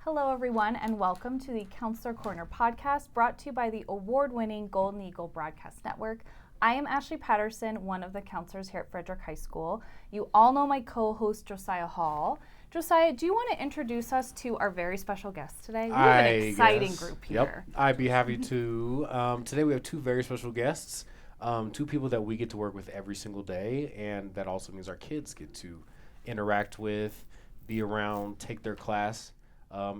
Hello, everyone, and welcome to the Counselor Corner podcast brought to you by the award-winning Golden Eagle Broadcast Network. I am Ashley Patterson, one of the counselors here at Frederick High School. You all know my co-host, Josiah Hall. Josiah, do you want to introduce us to our very special guest today? We have an exciting group here. Yep, I'd be happy to. Today we have two very special guests, two people that we get to work with every single day, and that also means our kids get to interact with, be around, take their class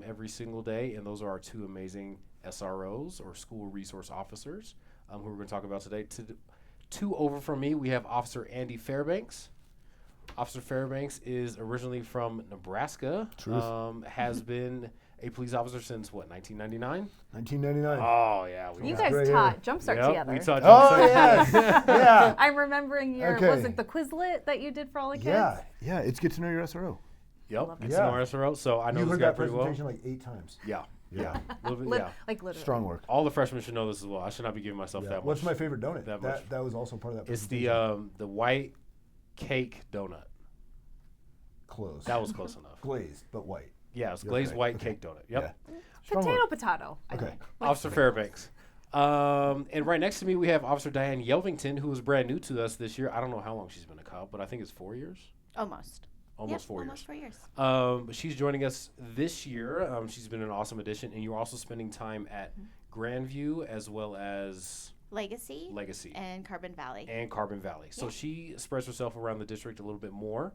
every single day, and those are our two amazing SROs, or school resource officers, who we're going to talk about today. Two over from me, we have Officer Andy Fairbanks. Officer Fairbanks is originally from Nebraska. Truth. Has been a police officer since, 1999? 1999. Oh, yeah. You guys taught Jumpstart together. We taught Oh, Jumpstart. yes. Yeah. I'm remembering Okay. was it the Quizlet that you did for all the kids? Yeah. It's Get to Know Your SRO. Yep, it's Yeah. an RSRO, so I know You this heard guy that pretty well. presentation like 8 times. Yeah. Yeah. A little bit, yeah. Like literally. Strong work. All the freshmen should know this as well. I should not be giving myself Yeah. that much. What's my favorite donut? that much. That was also part of that It's presentation. the white cake donut. Close. That was close enough. Glazed, but white. Yeah, it's You're glazed right. white Okay. cake donut. Yep. Yeah. Strong work. Potato, I Okay. think. Officer Fairbanks. And right next to me, we have Officer Diane Yelvington, who is brand new to us this year. I don't know how long she's been a cop, but I think it's 4 years. Almost. Almost Yep, 4 almost years. 4 years. But she's joining us this year. She's been an awesome addition, and you're also spending time at Grandview as well as Legacy and Carbon Valley. So she spreads herself around the district a little bit more.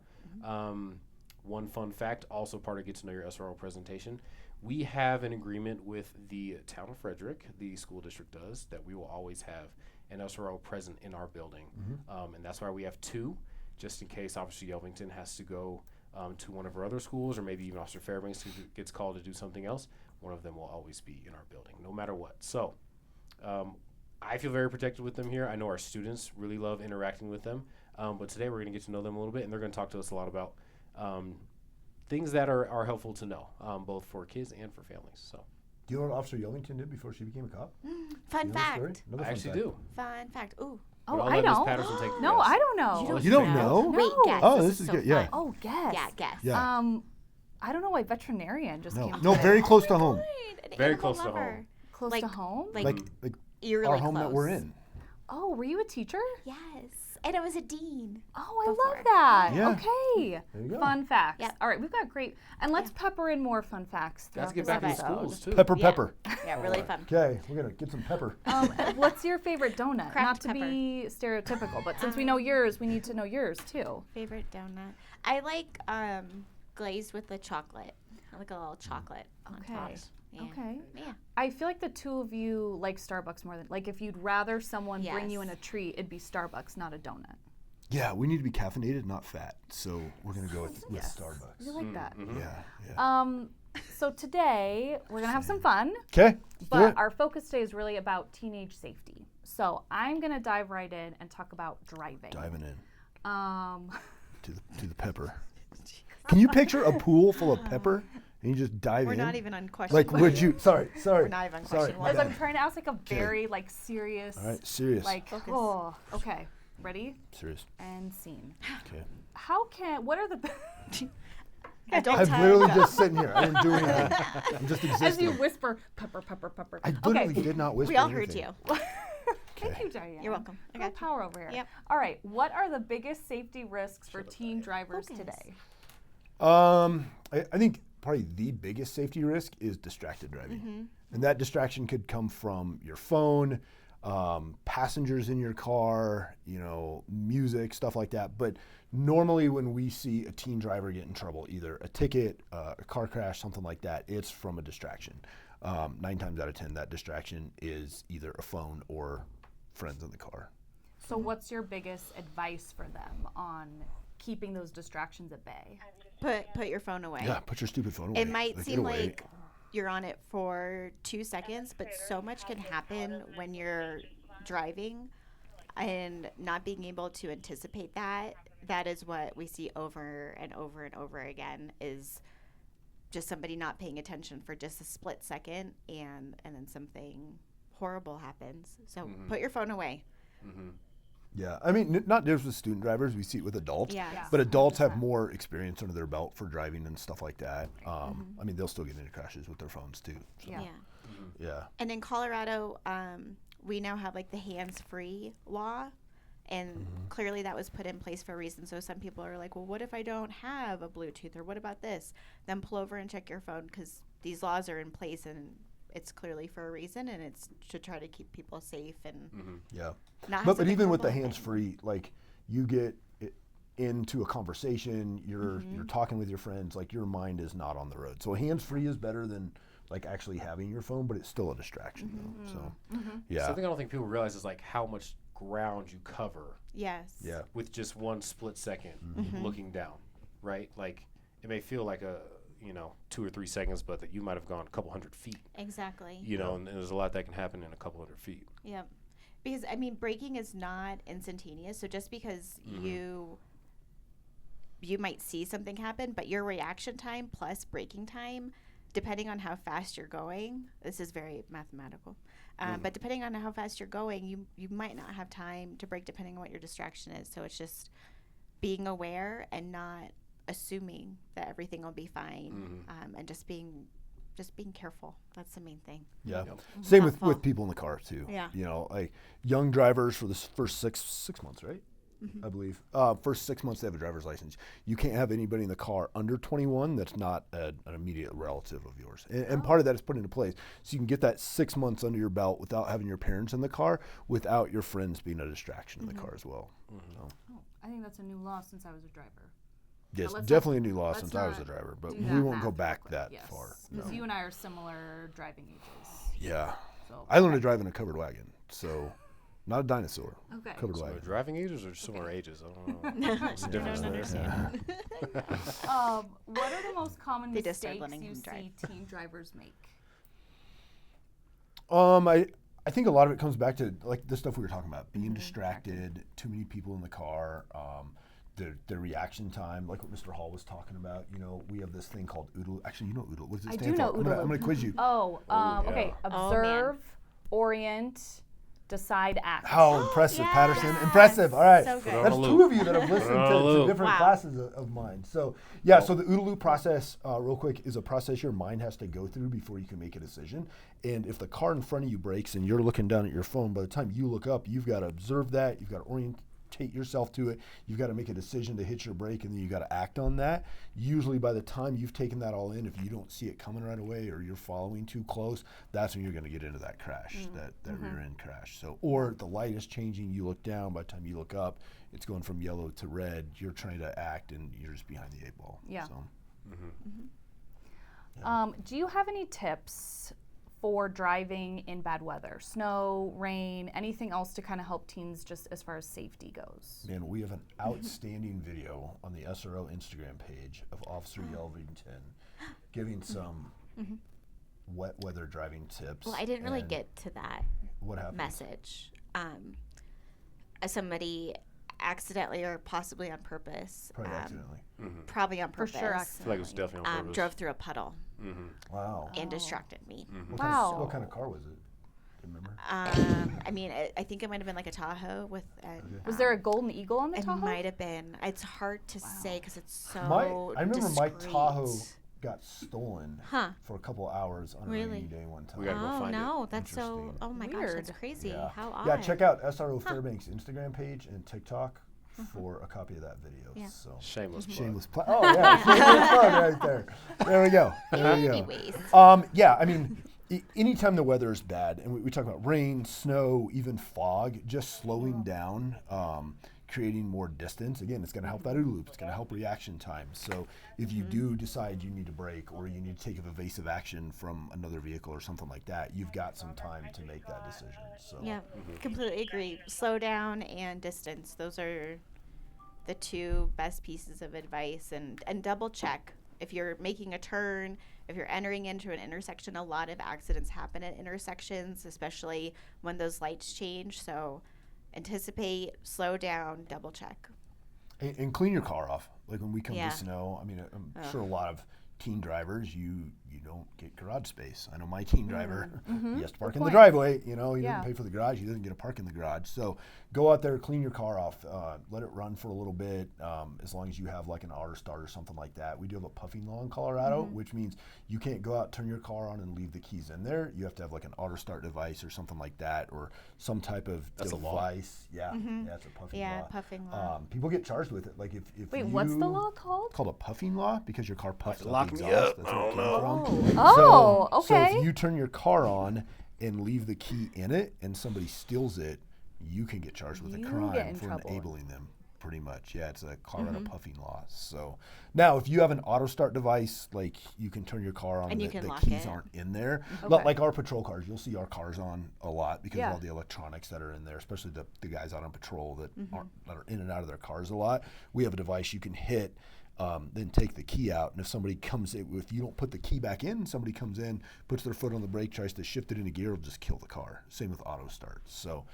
One fun fact, also part of Get to Know Your SRO presentation, we have an agreement with the town of Frederick, the school district does, that we will always have an SRO present in our building. And that's why we have two, just in case Officer Yelvington has to go to one of our other schools, or maybe even Officer Fairbanks who gets called to do something else. One of them will always be in our building, no matter what. So I feel very protected with them here. I know our students really love interacting with them. But today we're going to get to know them a little bit, and they're going to talk to us a lot about things that are helpful to know, both for kids and for families. So, Do you know what Officer Yellington did before she became a cop? Fun You know the story? fact. Another I fun actually fact. do. Fun fact. Ooh. Oh, But I'll I let Ms. know. Patterson take the No, guess. I don't know. You don't know? No. Wait, guess. Oh, this this is is so good, yeah. fun. Oh, guess. Yeah, guess. Yeah. I don't know why veterinarian just came. No, to very mind. close to home. An Very animal close to lover. home. Close Like- to home. Like, Like eerily our home close. that we're in. Oh, were you a teacher? Yes. And I was a dean. Oh, I Before. love that. Yeah. Okay. There you go. Fun facts. Yep. All right, we've got great. And let's pepper in more fun facts. Let's throughout get this back in episode. schools, too. Pepper, Yeah. pepper. Yeah, really fun. Okay, we're going to get some pepper. What's your favorite donut? Cracked Not to be stereotypical, but since we know yours, we need to know yours too. Favorite donut. I like glazed with the chocolate. I like a little chocolate on top. Okay. Yeah. Okay. Yeah. I feel like the two of you like Starbucks more than, like, if you'd rather someone bring you in a Yes. treat, it'd be Starbucks, not a donut. Yeah, we need to be caffeinated, not fat. So we're going to go with Yes. Starbucks. You like that? Yeah. So today we're gonna have some fun, Okay, let's do but it. our focus today is really about teenage safety. So I'm gonna dive right in and talk about driving. Diving in Um, to the pepper. Can you picture a pool full of pepper and you just dive We're in? not even on question. Like, would you? Sorry. We're not even Sorry, question my as one. I'm bad. trying to ask like a very like serious, All right, serious. like Focus. oh, okay, ready serious. and scene. Okay. What are the I'm literally just sitting here. I didn't do anything. I'm just as existing. you whisper pepper, pepper, pepper. I literally Okay, did not whisper. We all heard anything. you. thank you, Diane. You're welcome. I Girl got you. power over here. Yep. All right, what are the biggest safety risks for teen drivers Focus. today? I think probably the biggest safety risk is distracted driving. And that distraction could come from your phone, passengers in your car, music, stuff like that. But normally when we see a teen driver get in trouble, either a ticket, a car crash, something like that, it's from a distraction. 9 times out of 10, that distraction is either a phone or friends in the car. So what's your biggest advice for them on keeping those distractions at bay? Put your phone away. Yeah, put your stupid phone away. It might get seem away. like you're on it for 2 seconds, but so much can happen when you're driving and not being able to anticipate that. That is what we see over and over and over again, is just somebody not paying attention for just a split second, and then something horrible happens. So put your phone away. Yeah, I mean, not just with student drivers, we see it with adults. Yeah. But adults have more experience under their belt for driving and stuff like that. I mean, they'll still get into crashes with their phones too. So. Yeah. Yeah. And in Colorado, we now have like the hands-free law, and clearly that was put in place for a reason. So some people are like, well, what if I don't have a Bluetooth, or what about this? Then pull over and check your phone, because these laws are in place and it's clearly for a reason, and it's to try to keep people safe and Yeah. not. But even with the hands-free, like you get into a conversation, you're talking with your friends, like your mind is not on the road. So hands-free is better than like actually having your phone, but it's still a distraction though. So yeah. Something I don't think people realize is like how much ground you cover Yes. Yeah. with just one split second looking down, right? Like it may feel like 2 or 3 seconds, but that you might have gone a couple hundred feet, Exactly. and there's a lot that can happen in a couple hundred feet. Yep. Because I mean, braking is not instantaneous. So just because you might see something happen, but your reaction time plus braking time, depending on how fast you're going, this is very mathematical. But depending on how fast you're going, you might not have time to brake depending on what your distraction is. So it's just being aware and not assuming that everything will be fine, and just being careful. That's the main thing. Yeah. Yep. Same Helpful. with people in the car too. Yeah. Like young drivers for the first six months, right? I believe. First 6 months they have a driver's license. You can't have anybody in the car under 21 that's not an immediate relative of yours. And part of that is put into place. So you can get that 6 months under your belt without having your parents in the car, without your friends being a distraction in the car as well. So, Oh, I think that's a new law since I was a driver. yes, let's definitely a new law let's since I was a not driver, but do we that won't go math back real that quick. far. Because No. you and I are similar driving ages. Yeah. So I learned to drive in a covered wagon, so not a dinosaur. Okay. Covered Similar wagon. driving ages or similar ages? I don't know. What's the difference there? understand. What are the most common They just started mistakes letting you him drive. see teen drivers make? I think a lot of it comes back to like the stuff we were talking about, being distracted, too many people in the car, their reaction time, like what Mr. Hall was talking about. We have this thing called OODA. Actually, you know OODA. What does it I stand do know for? OODA. I'm gonna quiz you. Oh, yeah. okay. Oh, man. Observe, orient, decide, act. How impressive, Yes. Patterson. Impressive. All right. So good. That's on a two loop. of you that have listened Put it on a to loop. different Wow. classes of mine. So, yeah, so the OODA loop process, real quick, is a process your mind has to go through before you can make a decision. And if the car in front of you brakes and you're looking down at your phone, by the time you look up, you've got to observe that. You've got to orientate yourself to it. You've got to make a decision to hit your brake, and then you got to act on that. Usually by the time you've taken that all in, if you don't see it coming right away or you're following too close, that's when you're going to get into that crash, that rear end crash. So, or the light is changing, you look down, by the time you look up, it's going from yellow to red. You're trying to act and you're just behind the 8 ball. Yeah. So, Do you have any tips for driving in bad weather? Snow, rain, anything else to kind of help teens just as far as safety goes? man, we have an outstanding video on the SRO Instagram page of Officer Yelvington giving some wet weather driving tips. Well, I didn't really and get to that what happened. message. Somebody accidentally or possibly on purpose, Probably accidentally. probably on For purpose, sure, I feel like it was definitely on purpose. drove through a puddle Wow. and distracted me. Wow. What kind of car was it? Do you remember? I mean, I think it might have been like a Tahoe with. Was there a golden eagle on the It Tahoe? might have been. It's hard to say because it's so. I remember my discreet. Tahoe got stolen Huh. for a couple hours on a Really? rainy day one time. We gotta go Oh find it. no, that's so. Interesting. Oh my gosh, Weird. that's crazy. Yeah. How odd. Yeah, check out SRO Fairbanks Instagram page and TikTok for a copy of that video. Yeah. So Shameless plug. shameless plug. Oh yeah, shameless plug right there. There we go. There we go. Anyways. Yeah, I mean, anytime the weather is bad, and we talk about rain, snow, even fog, just slowing down, creating more distance. Again, it's going to help that OODA loop. It's going to help reaction time. So if you do decide you need to brake or you need to take an evasive action from another vehicle or something like that, you've got some time to make that decision. So Yeah, completely agree. Slow down and distance. Those are the two best pieces of advice. And double check. If you're making a turn, if you're entering into an intersection, a lot of accidents happen at intersections, especially when those lights change. So anticipate, slow down, double check. and clean your car off. Like when we come Yeah. to snow, I mean, I'm sure a lot of teen drivers, you you don't get garage space. I know my teen driver, he has to park in the point. driveway. You know, he Yeah. doesn't pay for the garage. He doesn't get to park in the garage. So go out there, clean your car off, let it run for a little bit, as long as you have like an auto start or something like that. We do have a puffing law in Colorado, which means you can't go out, turn your car on, and leave the keys in there. You have to have like an auto start device or something like that, or some type of That's a law. device. Yeah, it's a puffing law. Yeah, puffing law. People get charged with it. Like if Wait, what's the law called? It's called a puffing law because your car puffs up lock the me exhaust. up. That's where it Oh, came no. from. Oh, So okay. if you turn your car on and leave the key in it and somebody steals it, you can get charged with a You get crime in for trouble. enabling them. Pretty much, yeah. It's a Colorado puffing law. So now, if you have an auto start device, like you can turn your car on And you the, can the lock keys it. aren't in there. Okay. Like our patrol cars, you'll see our cars on a lot because Yeah. of all the electronics that are in there, especially the guys out on patrol that are in and out of their cars a lot. We have a device you can hit. Then take the key out, and if somebody comes in, if you don't put the key back in, somebody comes in, puts their foot on the brake, tries to shift it into gear, it'll just kill the car. Same with auto starts. So,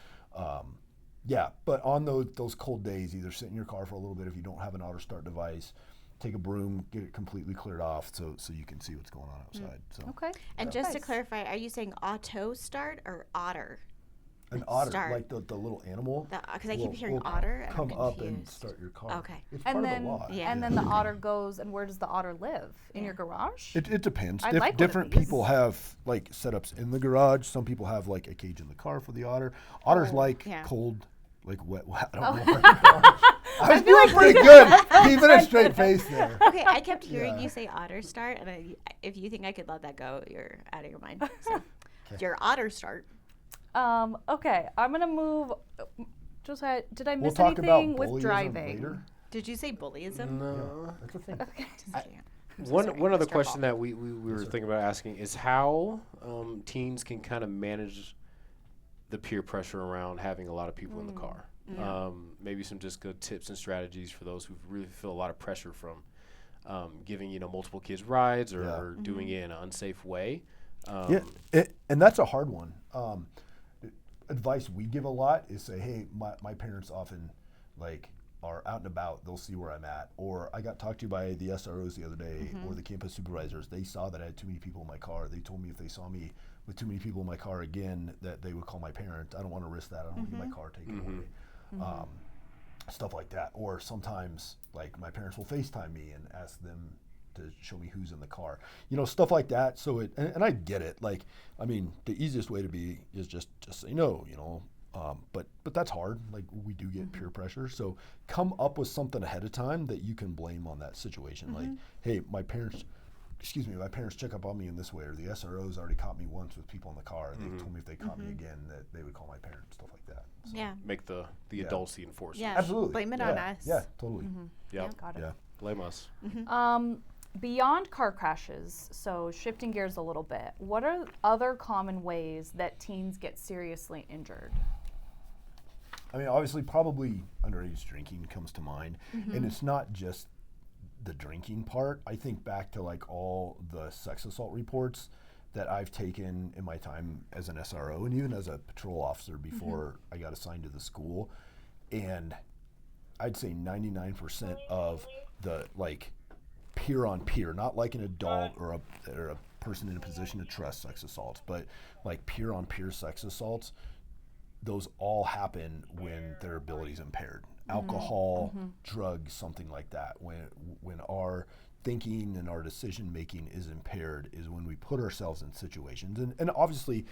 yeah, but on those cold days, either sit in your car for a little bit if you don't have an auto start device, take a broom, get it completely cleared off so you can see what's going on outside. So Okay. And just to Nice. clarify, are you saying auto start or otter? an otter, Start. like the little animal, Because I keep will- hearing will otter and come I'm up confused. and start your car. Okay. It's part And of then, the law. Yeah. and then the otter goes, and where does the otter live? In your garage? It depends. I'd like one of Different these. people have like setups in the garage. Some people have like a cage in the car for the otter. Otters like yeah. cold, like wet. I Oh. don't know. I was doing pretty good. Keeping a straight face there. Okay, I kept hearing Yeah. you say otter start, and if you think I could let that go, you're out of your mind. So, your otter start. Okay, I'm gonna move. Josiah, did I We'll miss talk about anything with bullyism driving? later. Did you say bullyism? No. That's a thing. Just kidding. I'm so One sorry, one other Mr. question Ball. that we were thinking about asking is how teens can kind of manage the peer pressure around having a lot of people in the car. Maybe some just good tips and strategies for those who really feel a lot of pressure from giving multiple kids rides or doing it in an unsafe way. And that's a hard one. Advice we give a lot is say, hey, my parents often like are out and about. They'll see where I'm at. Or I got talked to by the SROs the other day or the campus supervisors. They saw that I had too many people in my car. They told me if they saw me with too many people in my car again, that they would call my parents. I don't want to risk that. I don't want to get my car taken away. Stuff like that. Or sometimes like my parents will FaceTime me and ask them to show me who's in the car, stuff like that. So and I get it. Like, I mean, the easiest way to be is just say no, but that's hard. Like we do get peer pressure. So come up with something ahead of time that you can blame on that situation. Like, hey, my parents check up on me in this way, or the SROs already caught me once with people in the car. They told me if they caught me again that they would call my parents, stuff like that. So, Yeah. Make the adults the enforcers. Yeah. absolutely. Blame it yeah. on us. Yeah, totally. Yep. Got it. Yeah. Blame us. Beyond car crashes, so shifting gears a little bit, what are other common ways that teens get seriously injured? I mean, obviously, probably underage drinking comes to mind, and it's not just the drinking part. I think back to like all the sex assault reports that I've taken in my time as an SRO and even as a patrol officer before I got assigned to the school, and I'd say 99% of the like peer on peer, not like an adult or a person in a position to trust sex assaults, but like peer on peer sex assaults. Those all happen when their ability is impaired. Alcohol, drugs, something like that. When our thinking and our decision making is impaired is when we put ourselves in situations. And obviously,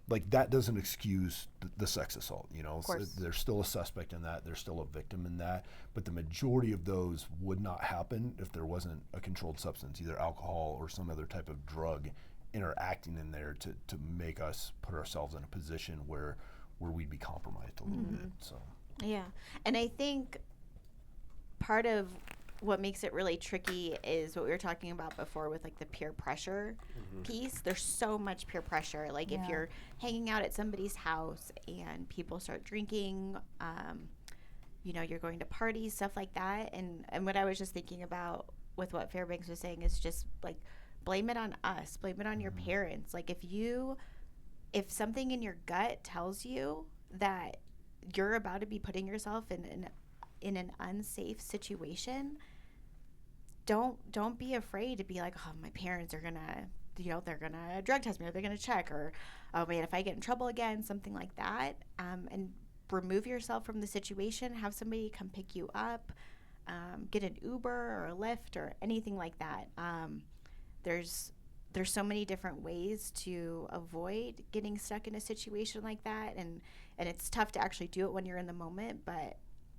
like that doesn't excuse the sex assault. So there's still a suspect in that. There's still a victim in that. But the majority of those would not happen if there wasn't a controlled substance, either alcohol or some other type of drug interacting in there to make us put ourselves in a position where we'd be compromised a little bit. So Yeah. And I think part of what makes it really tricky is what we were talking about before with like the peer pressure piece. There's so much peer pressure. Like if you're hanging out at somebody's house and people start drinking, you're going to parties, stuff like that. And what I was just thinking about with what Fairbanks was saying is just like blame it on us, blame it on your parents. Like if something in your gut tells you that you're about to be putting yourself in an unsafe situation, don't be afraid to be like, oh, my parents are gonna they're going to drug test me, or they're going to check, or, oh man, if I get in trouble again, something like that. And remove yourself from the situation, have somebody come pick you up, get an Uber or a Lyft or anything like that. There's so many different ways to avoid getting stuck in a situation like that, and it's tough to actually do it when you're in the moment, but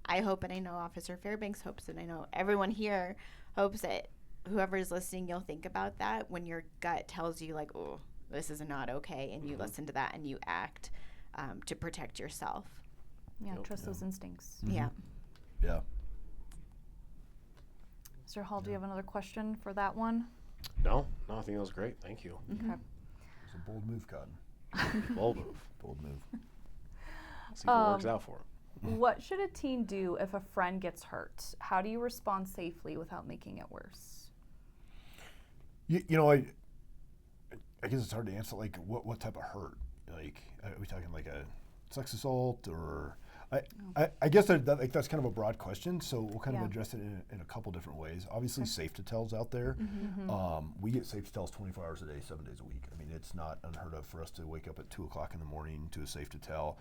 I hope, and I know Officer Fairbanks hopes, and I know everyone here hopes that whoever is listening, you'll think about that when your gut tells you, like, oh, this is not okay, and you listen to that and you act to protect yourself. Yeah, trust those instincts. Yeah. Yeah. Mr. Hall, do you have another question for that one? No, I think that was great. Thank you. Okay. It's a bold move, Cotton. Bold move. Bold move. See if it works out for him. What should a teen do if a friend gets hurt? How do you respond safely without making it worse? You know, I guess it's hard to answer, like, what type of hurt? Like, are we talking like a sex assault, or I guess that's kind of a broad question, so we'll kind of address it in a couple different ways. Obviously, safe to tells out there. We get safe to tells 24 hours a day, 7 days a week. I mean, it's not unheard of for us to wake up at 2 o'clock in the morning to a safe to tell.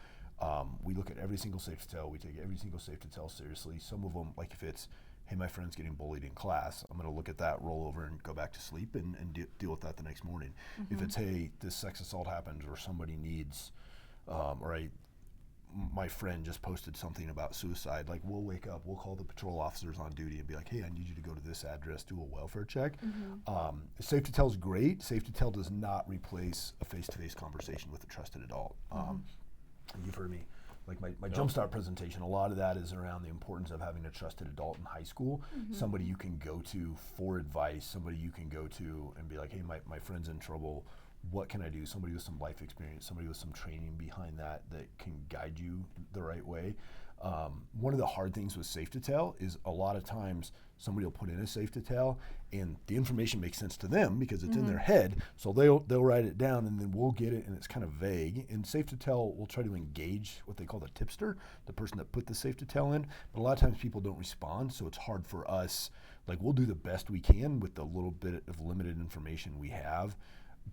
We look at every single safe to tell. We take every single safe to tell seriously. Some of them, like if it's, hey, my friend's getting bullied in class, I'm going to look at that, roll over, and go back to sleep and deal with that the next morning. If it's, hey, this sex assault happened, or somebody needs, my friend just posted something about suicide, like, we'll wake up, we'll call the patrol officers on duty and be like, hey, I need you to go to this address, do a welfare check. Safe to tell is great. Safe to tell does not replace a face-to-face conversation with a trusted adult. You've heard me, like my Jumpstart presentation, a lot of that is around the importance of having a trusted adult in high school, somebody you can go to for advice, somebody you can go to and be like, hey, my friend's in trouble, what can I do? Somebody with some life experience, somebody with some training behind that can guide you the right way. One of the hard things with safe to tell is a lot of times somebody will put in a safe to tell and the information makes sense to them because it's in their head, so they'll write it down and then we'll get it and it's kind of vague. And safe to tell will try to engage what they call the tipster, the person that put the safe to tell in, but a lot of times people don't respond, so it's hard for us. Like, we'll do the best we can with the little bit of limited information we have,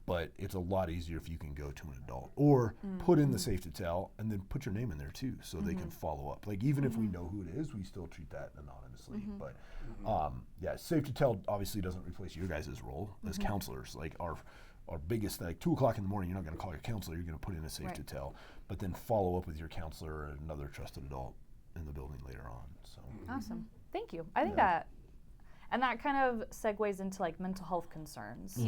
but it's a lot easier if you can go to an adult or put in the safe to tell and then put your name in there too, so they can follow up. Like, even if we know who it is, we still treat that anonymously. But yeah, safe to tell obviously doesn't replace your guys' role as counselors. Like, our biggest, like, 2 o'clock in the morning, you're not going to call your counselor, you're going to put in a safe to tell, but then follow up with your counselor or another trusted adult in the building later on. So Awesome. Thank you. I think that kind of segues into, like, mental health concerns.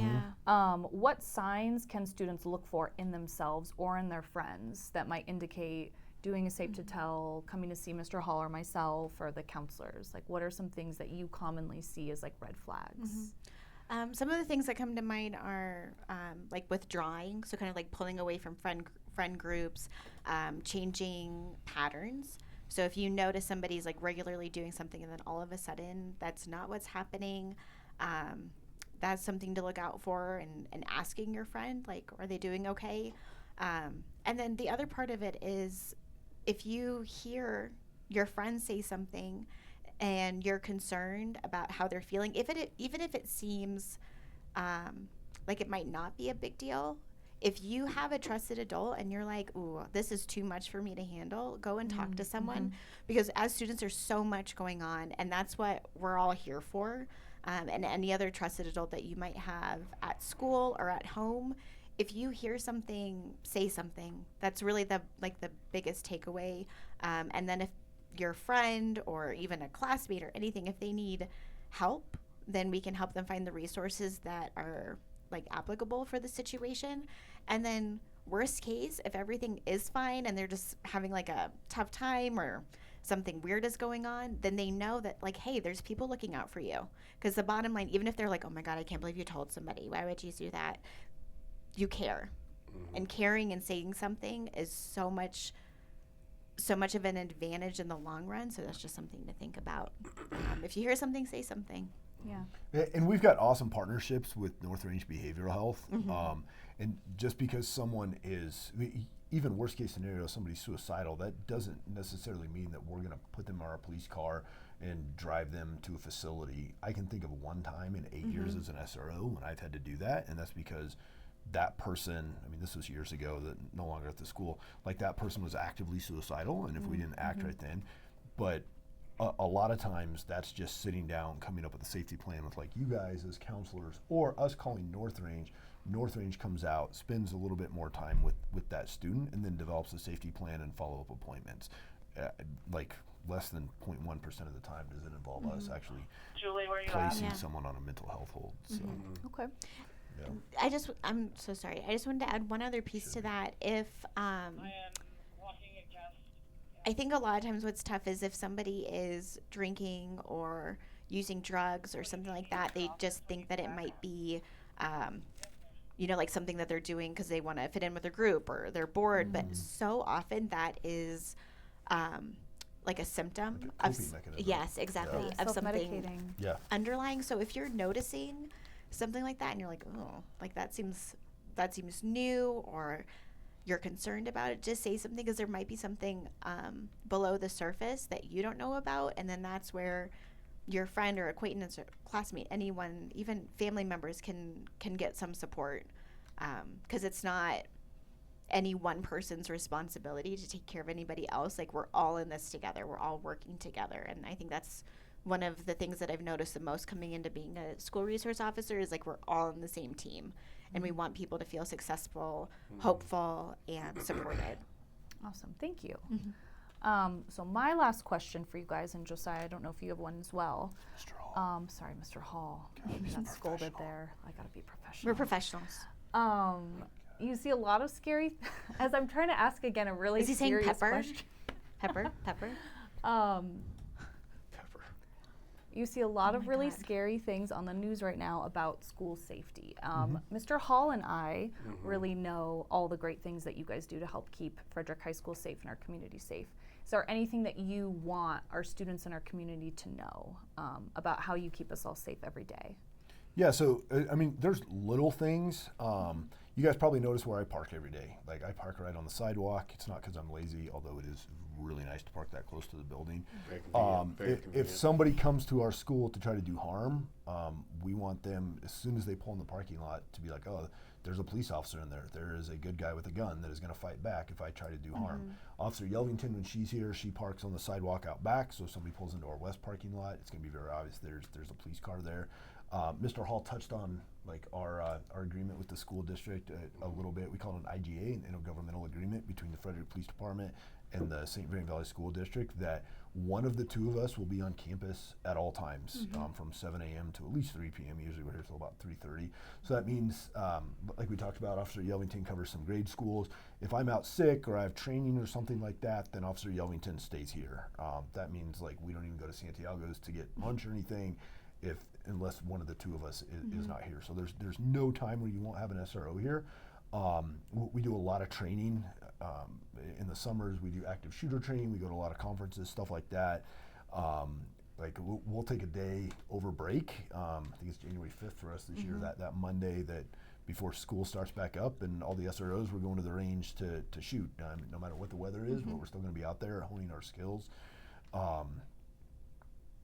What signs can students look for in themselves or in their friends that might indicate doing a safe to tell, coming to see Mr. Hall or myself or the counselors? Like, what are some things that you commonly see as, like, red flags? Some of the things that come to mind are like withdrawing, so kind of like pulling away from friend groups, changing patterns. So if you notice somebody's like regularly doing something and then all of a sudden that's not what's happening, that's something to look out for, and asking your friend, like, are they doing okay? And then the other part of it is, if you hear your friend say something and you're concerned about how they're feeling, even if it seems like it might not be a big deal, if you have a trusted adult and you're like, ooh, this is too much for me to handle, go and talk to someone, because as students there's so much going on, and that's what we're all here for. And any other trusted adult that you might have at school or at home, if you hear something, say something. That's really the biggest takeaway. And then if your friend or even a classmate or anything, if they need help, then we can help them find the resources that are like applicable for the situation. And then worst case, if everything is fine and they're just having like a tough time or something weird is going on, then they know that, like, hey, there's people looking out for you. Because the bottom line, even if they're like, oh my God, I can't believe you told somebody, why would you do that? You care. And caring and saying something is so much of an advantage in the long run. So that's just something to think about. If you hear something, say something. Yeah. And we've got awesome partnerships with North Range Behavioral Health. And just because someone is, even worst case scenario, somebody's suicidal, that doesn't necessarily mean that we're going to put them in our police car and drive them to a facility. I can think of one time in 8 years as an SRO when I've had to do that, and that's because that person, I mean, this was years ago, that no longer at the school, like that person was actively suicidal, and if we didn't act right then, but a lot of times that's just sitting down, coming up with a safety plan with like you guys as counselors, or us calling North Range. North Range comes out, spends a little bit more time with that student, and then develops a safety plan and follow-up appointments. Like less than 0.1% of the time does it involve us actually Julie, where you placing at? someone on a mental health hold. So, Okay. yeah. I'm so sorry. I just wanted to add one other piece to that. If I am walking a guest. I think a lot of times what's tough is if somebody is drinking or using drugs or something like that, they just think that it might be, like something that they're doing because they want to fit in with a group or they're bored. But so often that is like a symptom Like a of coping mechanism. Yes, exactly, of something Self-medicating. Yeah. underlying. So if you're noticing something like that and you're like, oh, like that seems new, or you're concerned about it, just say something, because there might be something below the surface that you don't know about, and then that's where your friend or acquaintance or classmate, anyone, even family members can get some support, because it's not any one person's responsibility to take care of anybody else. Like, we're all in this together, we're all working together. And I think that's one of the things that I've noticed the most coming into being a school resource officer, is like we're all on the same team, and we want people to feel successful, hopeful, and supported. Awesome. Thank you. So my last question for you guys, and Josiah, I don't know if you have one as well. Mr. Hall. Sorry, Mr. Hall. I got scolded there. I got to be professional. We're professionals. You see a lot of scary, as I'm trying to ask again a really Is he saying serious pepper? question. Pepper? Pepper. You see a lot Oh of my really God. scary things on the news right now about school safety. Mr. Hall and I really know all the great things that you guys do to help keep Frederick High School safe and our community safe. Is there anything that you want our students in our community to know about how you keep us all safe every day? Yeah, so I mean, there's little things. You guys probably notice where I park every day. Like, I park right on the sidewalk. It's not because I'm lazy, although it is really nice to park that close to the building. Very convenient, very If convenient. somebody comes to our school to try to do harm, we want them, as soon as they pull in the parking lot, to be like, oh, there's a police officer in there. There is a good guy with a gun that is going to fight back if I try to do harm. Officer Yelvington, when she's here, she parks on the sidewalk out back. So if somebody pulls into our west parking lot, it's going to be very obvious there's a police car there. Mr. Hall touched on like our agreement with the school district a little bit. We call it an IGA, an intergovernmental agreement between the Frederick Police Department and the St. Vrain Valley School District, that one of the two of us will be on campus at all times, from 7 a.m. to at least 3 p.m. Usually we're here till about 3:30. So that means, like we talked about, Officer Yelvington covers some grade schools. If I'm out sick or I have training or something like that, then Officer Yelvington stays here. That means like we don't even go to Santiago's to get lunch or anything, unless one of the two of us is not here. So there's no time where you won't have an SRO here. We do a lot of training. In the summers, we do active shooter training. We go to a lot of conferences, stuff like that. Like we'll take a day over break. I think it's January 5th for us this year, that Monday that before school starts back up, and all the SROs, we're going to the range to shoot. No matter what the weather is, but we're still going to be out there honing our skills.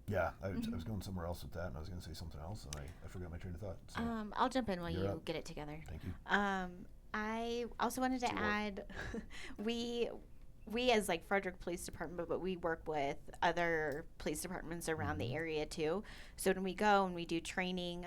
Yeah, I was going somewhere else with that, and I was going to say something else, and I forgot my train of thought. So I'll jump in while You're you up. get it together. thank you. I also wanted to add, we as like Frederick Police Department, but we work with other police departments around the area too. So when we go and we do training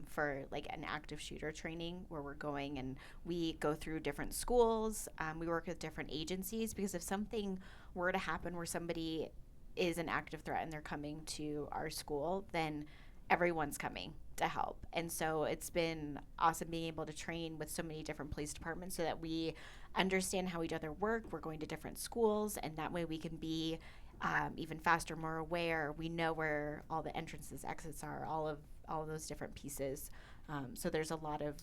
for like an active shooter training, where we're going and we go through different schools, we work with different agencies, because if something were to happen where somebody is an active threat and they're coming to our school, then everyone's coming to help. And so it's been awesome being able to train with so many different police departments so that we understand how each other work. We're going to different schools, and that way we can be even faster, more aware. We know where all the entrances, exits are, all of those different pieces. So there's a lot of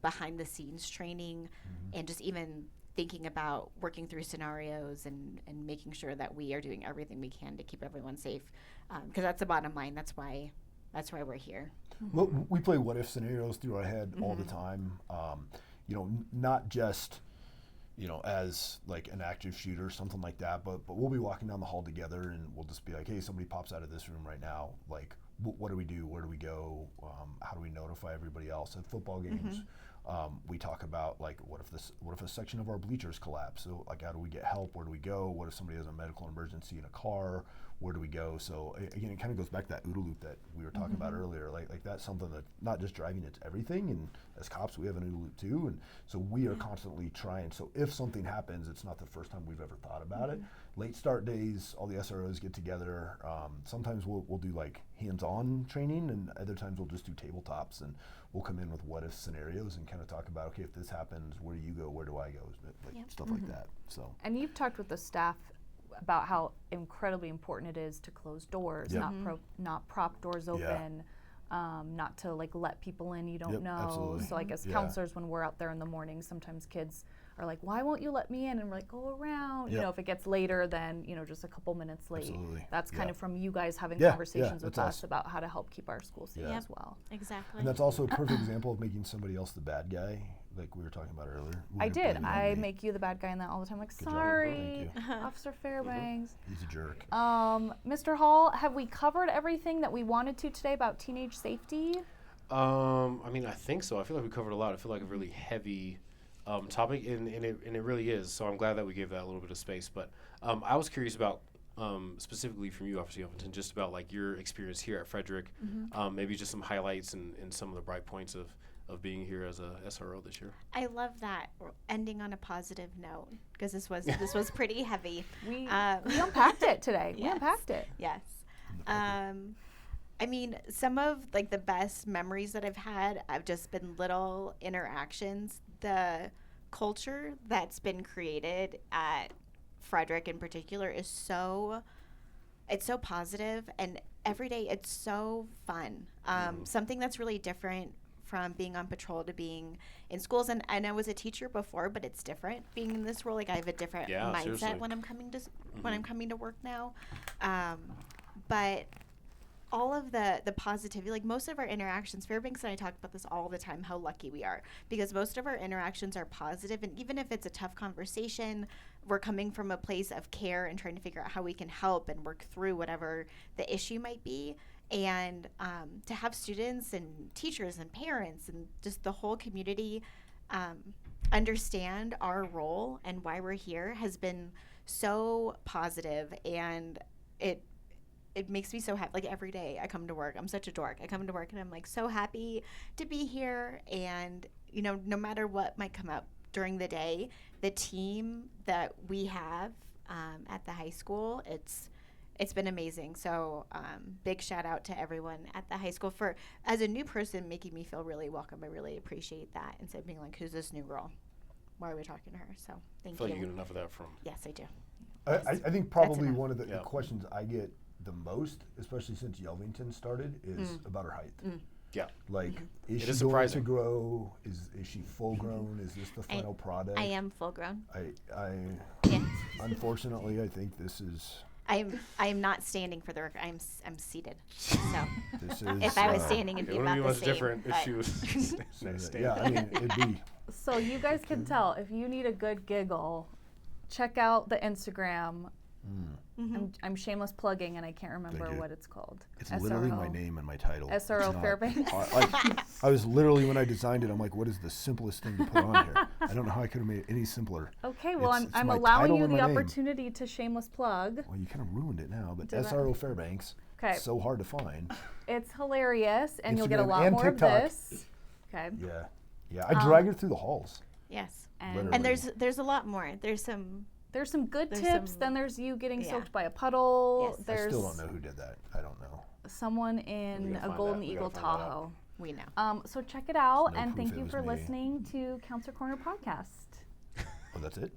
behind the scenes training, and just even thinking about working through scenarios and making sure that we are doing everything we can to keep everyone safe, because that's the bottom line. That's why we're here. Well, we play what if scenarios through our head all the time. Not just, as like an active shooter, something like that. But we'll be walking down the hall together, and we'll just be like, hey, somebody pops out of this room right now. Like, what do we do? Where do we go? How do we notify everybody else? At football games, we talk about like, what if a section of our bleachers collapse? So like, how do we get help? Where do we go? What if somebody has a medical emergency in a car? Where do we go? So again, it kind of goes back to that OODA loop that we were talking about earlier. Like that's something that not just driving, it's everything. And as cops, we have an OODA loop too. And so we are constantly trying. So if something happens, it's not the first time we've ever thought about it. Late start days, all the SROs get together. Sometimes we'll do like hands-on training, and other times we'll just do tabletops, and we'll come in with what-if scenarios and kind of talk about, okay, if this happens, where do you go? Where do I go? Like stuff like that. So. And you've talked with the staff about how incredibly important it is to close doors, not prop doors open, not to like let people in you don't know. Absolutely. So like as counselors, when we're out there in the morning, sometimes kids are like, why won't you let me in? And we're like, go around. You know, if it gets later than, just a couple minutes late. Absolutely. That's kind of from you guys having conversations with us about how to help keep our schools safe as well. Exactly. And that's also a perfect example of making somebody else the bad guy, like we were talking about earlier. I did. I make you the bad guy in that all the time. Like, sorry, Officer Fairbanks. He's a jerk. Mr. Hall, have we covered everything that we wanted to today about teenage safety? I mean, I think so. I feel like we covered a lot. I feel like a really heavy topic, and it really is. So I'm glad that we gave that a little bit of space. But I was curious about, specifically from you, Officer Yelverton, just about like your experience here at Frederick, maybe just some highlights and some of the bright points of being here as a SRO this year. I love that we're ending on a positive note, because this was pretty heavy. We unpacked it today. Yes. We unpacked it. Yes. I mean, some of like the best memories that I've had have just been little interactions. The culture that's been created at Frederick in particular is so positive, and every day it's so fun. Something that's really different from being on patrol to being in schools. And I was a teacher before, but it's different being in this role. Like, I have a different mindset seriously. when I'm coming to work now. But all of the positivity, like most of our interactions, Fairbanks and I talk about this all the time, how lucky we are, because most of our interactions are positive, and even if it's a tough conversation, we're coming from a place of care and trying to figure out how we can help and work through whatever the issue might be. And to have students and teachers and parents and just the whole community understand our role and why we're here has been so positive, and it makes me so happy. Like, every day I come to work, I'm such a dork. I come to work and I'm like so happy to be here. And, no matter what might come up during the day, the team that we have at the high school, it's been amazing. So big shout out to everyone at the high school for, as a new person, making me feel really welcome. I really appreciate that. Instead of being like, who's this new girl? Why are we talking to her? So thank you. I feel like you get enough of that from. Yes, I do. I think probably enough. one of the questions I get the most, especially since Yelvington started, is about her height. Yeah. Like, is It she is going surprising. to grow? Is she full grown? Is this the final product? I am full grown. I Yeah. Unfortunately, I think this is. I am not standing for the record. I'm seated. So This is. if I was standing, it'd It be wouldn't about be the much same. different if she was standing. Yeah, I mean, it'd be. So you guys can tell, if you need a good giggle, check out the Instagram. I'm shameless plugging, and I can't remember you. what it's called. It's literally my name and my title. SRO It's not- Fairbanks. I was literally, when I designed it, I'm like, what is the simplest thing to put on here? I don't know how I could have made it any simpler. Okay, well, It's I'm my allowing title you and the my name. opportunity to shameless plug. Well, you kind of ruined it now, but Do that. SRO Fairbanks. Okay. So hard to find. It's hilarious, and you'll get a Instagram lot and more TikTok. of this. Okay. Yeah. I drag her through the halls. Yes. Literally. And there's a lot more. There's some good There's tips. some- Then there's you getting yeah. soaked by a puddle. Yes. There's I still don't know who did that. I don't know. someone We in gotta a find Golden that. We Eagle gotta find that out. Tahoe. we know. So check it out, no and proof thank it you was for me. listening to Counselor Corner Podcast. Oh, that's it?